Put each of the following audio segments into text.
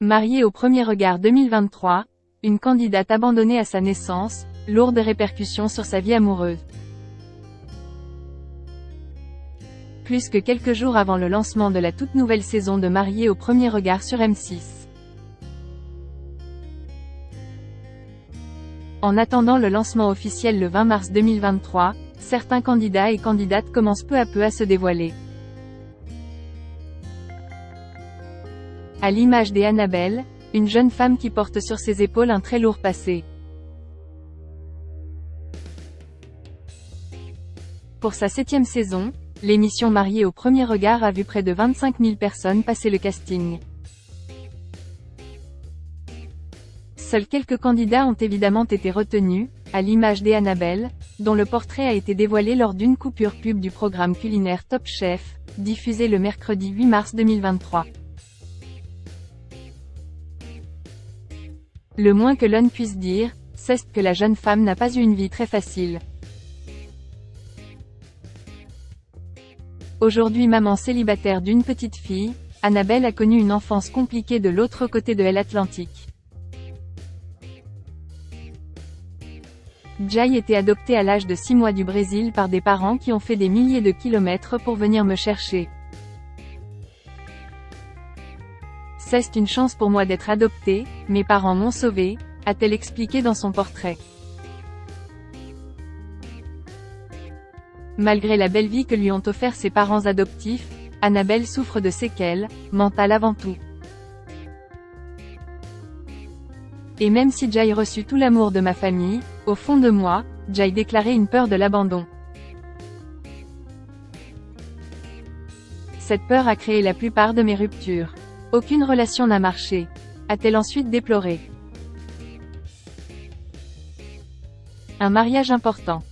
Mariée au premier regard 2023, une candidate abandonnée à sa naissance, lourde répercussions sur sa vie amoureuse. Plus que quelques jours avant le lancement de la toute nouvelle saison de Mariée au premier regard sur M6. En attendant le lancement officiel le 20 mars 2023, certains candidats et candidates commencent peu à peu à se dévoiler. À l'image d'Annabelle, une jeune femme qui porte sur ses épaules un très lourd passé. Pour sa 7e saison, l'émission Mariée au premier regard a vu près de 25 000 personnes passer le casting. Seuls quelques candidats ont évidemment été retenus, à l'image d'Annabelle, dont le portrait a été dévoilé lors d'une coupure pub du programme culinaire Top Chef, diffusé le mercredi 8 mars 2023. Le moins que l'on puisse dire, c'est que la jeune femme n'a pas eu une vie très facile. Aujourd'hui maman célibataire d'une petite fille, Annabelle a connu une enfance compliquée de l'autre côté de l'Atlantique. Jai était adoptée à l'âge de 6 mois du Brésil par des parents qui ont fait des milliers de kilomètres pour venir me chercher. C'est une chance pour moi d'être adoptée, mes parents m'ont sauvée, a-t-elle expliqué dans son portrait. Malgré la belle vie que lui ont offert ses parents adoptifs, Annabelle souffre de séquelles, mentales avant tout. Et même si Jai reçut tout l'amour de ma famille, au fond de moi, Jai déclarait une peur de l'abandon. Cette peur a créé la plupart de mes ruptures. Aucune relation n'a marché, a-t-elle ensuite déploré. Un mariage important.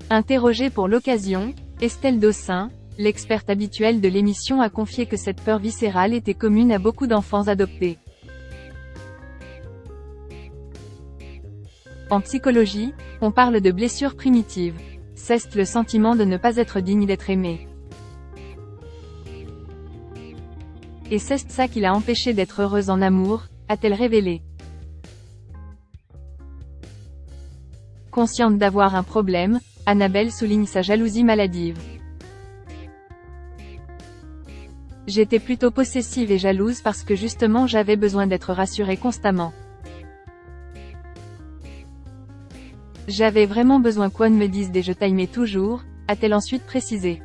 Interrogée pour l'occasion, Estelle Dossin, l'experte habituelle de l'émission a confié que cette peur viscérale était commune à beaucoup d'enfants adoptés. En psychologie, on parle de blessure primitive. C'est le sentiment de ne pas être digne d'être aimé. Et c'est ça qui l'a empêchée d'être heureuse en amour, a-t-elle révélé. Consciente d'avoir un problème, Annabelle souligne sa jalousie maladive. J'étais plutôt possessive et jalouse parce que justement j'avais besoin d'être rassurée constamment. J'avais vraiment besoin qu'on me dise des je t'aimais toujours, a-t-elle ensuite précisé.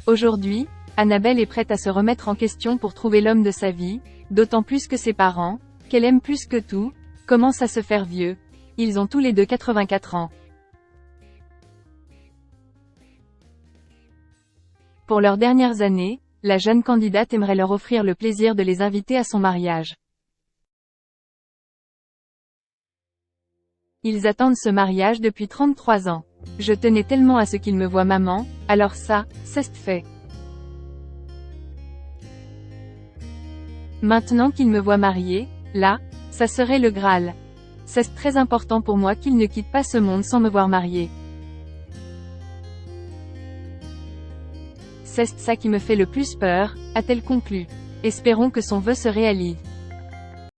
Aujourd'hui, Annabelle est prête à se remettre en question pour trouver l'homme de sa vie, d'autant plus que ses parents, qu'elle aime plus que tout, commencent à se faire vieux. Ils ont tous les deux 84 ans. Pour leurs dernières années, la jeune candidate aimerait leur offrir le plaisir de les inviter à son mariage. Ils attendent ce mariage depuis 33 ans. Je tenais tellement à ce qu'ils me voient maman, alors ça, c'est fait. Maintenant qu'ils me voient mariée, là, ça serait le Graal. C'est très important pour moi qu'ils ne quittent pas ce monde sans me voir mariée. C'est ça qui me fait le plus peur, a-t-elle conclu. Espérons que son vœu se réalise.